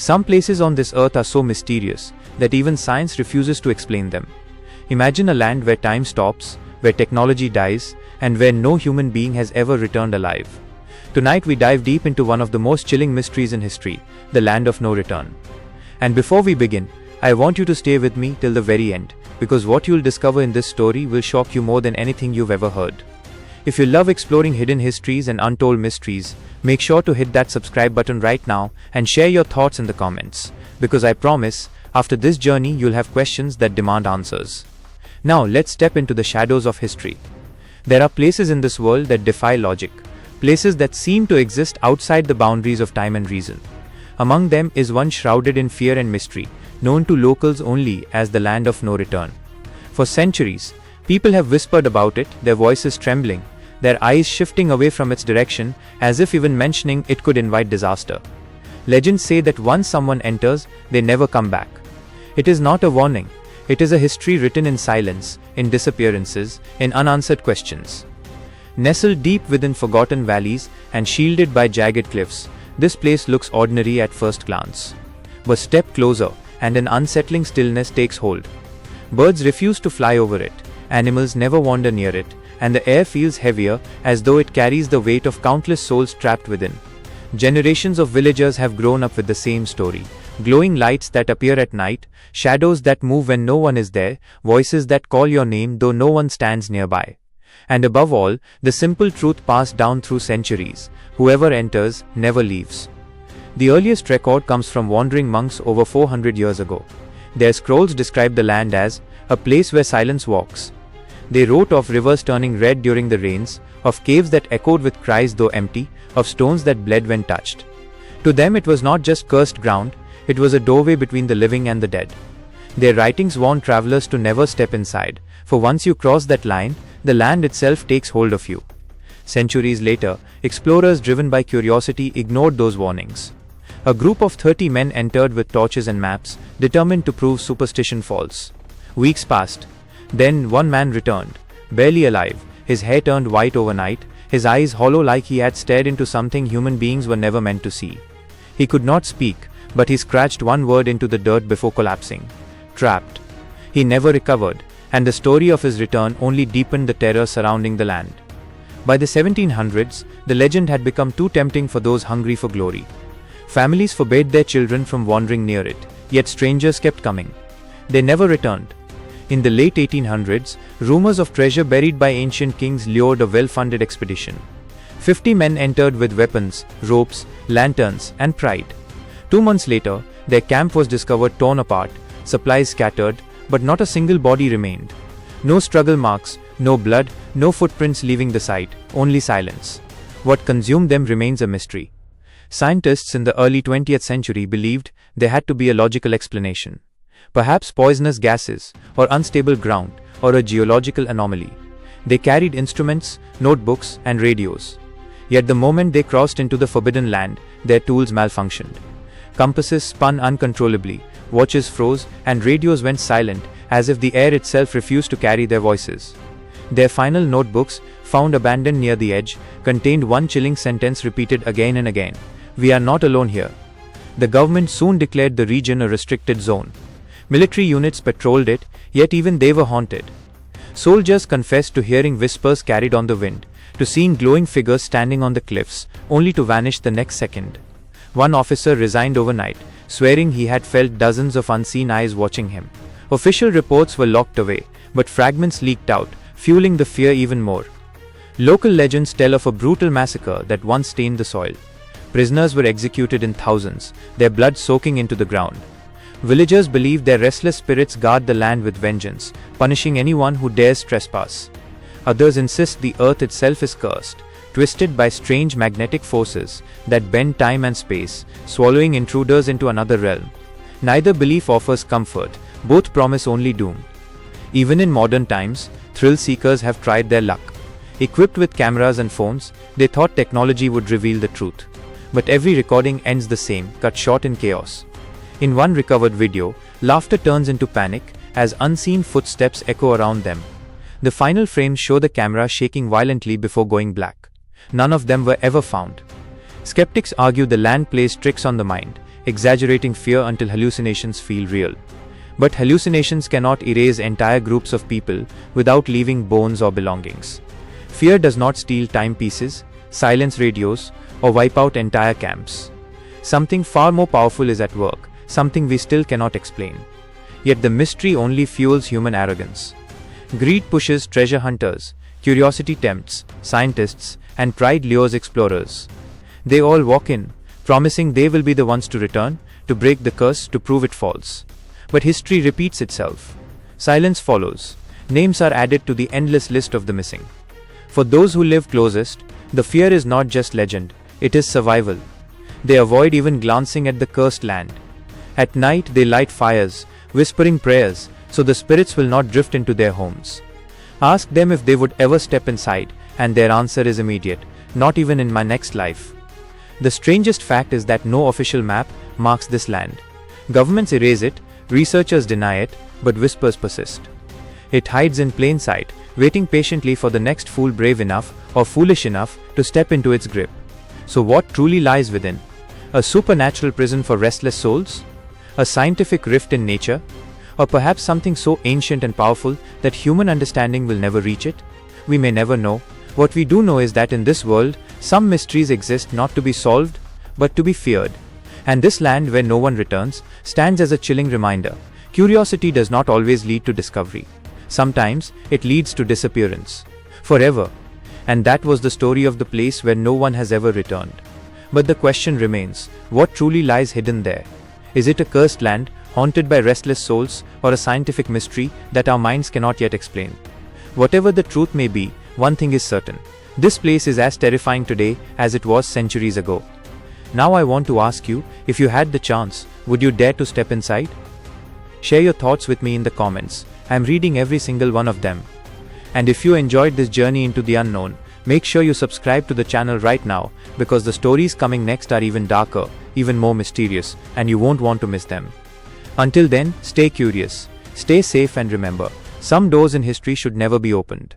Some places on this earth are so mysterious that even science refuses to explain them. Imagine a land where time stops, where technology dies, and where no human being has ever returned alive. Tonight we dive deep into one of the most chilling mysteries in history, the land of no return. And before we begin, I want you to stay with me till the very end, because what you'll discover in this story will shock you more than anything you've ever heard. If you love exploring hidden histories and untold mysteries, make sure to hit that subscribe button right now and share your thoughts in the comments, because I promise, after this journey you'll have questions that demand answers. Now let's step into the shadows of history. There are places in this world that defy logic, places that seem to exist outside the boundaries of time and reason. Among them is one shrouded in fear and mystery, known to locals only as the land of no return. For centuries, people have whispered about it, their voices trembling, their eyes shifting away from its direction, as if even mentioning it could invite disaster. Legends say that once someone enters, they never come back. It is not a warning, it is a history written in silence, in disappearances, in unanswered questions. Nestled deep within forgotten valleys and shielded by jagged cliffs, this place looks ordinary at first glance. But step closer, and an unsettling stillness takes hold. Birds refuse to fly over it, animals never wander near it, and the air feels heavier as though it carries the weight of countless souls trapped within. Generations of villagers have grown up with the same story. Glowing lights that appear at night, shadows that move when no one is there, voices that call your name though no one stands nearby. And above all, the simple truth passed down through centuries: whoever enters never leaves. The earliest record comes from wandering monks over 400 years ago. Their scrolls describe the land as a place where silence walks. They wrote of rivers turning red during the rains, of caves that echoed with cries though empty, of stones that bled when touched. To them it was not just cursed ground, it was a doorway between the living and the dead. Their writings warned travelers to never step inside, for once you cross that line, the land itself takes hold of you. Centuries later, explorers driven by curiosity ignored those warnings. A group of 30 men entered with torches and maps, determined to prove superstition false. Weeks passed. Then one man returned, barely alive, his hair turned white overnight, his eyes hollow like he had stared into something human beings were never meant to see. He could not speak, but he scratched one word into the dirt before collapsing: trapped. He never recovered, and the story of his return only deepened the terror surrounding the land. By the 1700s, the legend had become too tempting for those hungry for glory. Families forbade their children from wandering near it, yet strangers kept coming. They never returned. In the late 1800s, rumors of treasure buried by ancient kings lured a well-funded expedition. 50 men entered with weapons, ropes, lanterns, and pride. 2 months later, their camp was discovered torn apart, supplies scattered, but not a single body remained. No struggle marks, no blood, no footprints leaving the site, only silence. What consumed them remains a mystery. Scientists in the early 20th century believed there had to be a logical explanation. Perhaps poisonous gases, or unstable ground, or a geological anomaly. They carried instruments, notebooks, and radios. Yet the moment they crossed into the forbidden land, their tools malfunctioned. Compasses spun uncontrollably, watches froze, and radios went silent, as if the air itself refused to carry their voices. Their final notebooks, found abandoned near the edge, contained one chilling sentence repeated again and again: "We are not alone here." The government soon declared the region a restricted zone. Military units patrolled it, yet even they were haunted. Soldiers confessed to hearing whispers carried on the wind, to seeing glowing figures standing on the cliffs, only to vanish the next second. One officer resigned overnight, swearing he had felt dozens of unseen eyes watching him. Official reports were locked away, but fragments leaked out, fueling the fear even more. Local legends tell of a brutal massacre that once stained the soil. Prisoners were executed in thousands, their blood soaking into the ground. Villagers believe their restless spirits guard the land with vengeance, punishing anyone who dares trespass. Others insist the earth itself is cursed, twisted by strange magnetic forces that bend time and space, swallowing intruders into another realm. Neither belief offers comfort, both promise only doom. Even in modern times, thrill seekers have tried their luck. Equipped with cameras and phones, they thought technology would reveal the truth. But every recording ends the same, cut short in chaos. In one recovered video, laughter turns into panic as unseen footsteps echo around them. The final frames show the camera shaking violently before going black. None of them were ever found. Skeptics argue the land plays tricks on the mind, exaggerating fear until hallucinations feel real. But hallucinations cannot erase entire groups of people without leaving bones or belongings. Fear does not steal timepieces, silence radios, or wipe out entire camps. Something far more powerful is at work, something we still cannot explain. Yet the mystery only fuels human arrogance. Greed pushes treasure hunters, curiosity tempts scientists, and pride lures explorers. They all walk in, promising they will be the ones to return, to break the curse, to prove it false. But history repeats itself. Silence follows. Names are added to the endless list of the missing. For those who live closest, the fear is not just legend, it is survival. They avoid even glancing at the cursed land. At night they light fires, whispering prayers, so the spirits will not drift into their homes. Ask them if they would ever step inside, and their answer is immediate: not even in my next life. The strangest fact is that no official map marks this land. Governments erase it, researchers deny it, but whispers persist. It hides in plain sight, waiting patiently for the next fool brave enough or foolish enough to step into its grip. So what truly lies within? A supernatural prison for restless souls? A scientific rift in nature? Or perhaps something so ancient and powerful that human understanding will never reach it? We may never know. What we do know is that in this world, some mysteries exist not to be solved, but to be feared. And this land where no one returns stands as a chilling reminder. Curiosity does not always lead to discovery. Sometimes it leads to disappearance. Forever. And that was the story of the place where no one has ever returned. But the question remains, what truly lies hidden there? Is it a cursed land, haunted by restless souls, or a scientific mystery that our minds cannot yet explain? Whatever the truth may be, one thing is certain. This place is as terrifying today as it was centuries ago. Now I want to ask you, if you had the chance, would you dare to step inside? Share your thoughts with me in the comments. I am reading every single one of them. And if you enjoyed this journey into the unknown, make sure you subscribe to the channel right now, because the stories coming next are even darker, even more mysterious, and you won't want to miss them. Until then, stay curious, stay safe, and remember, some doors in history should never be opened.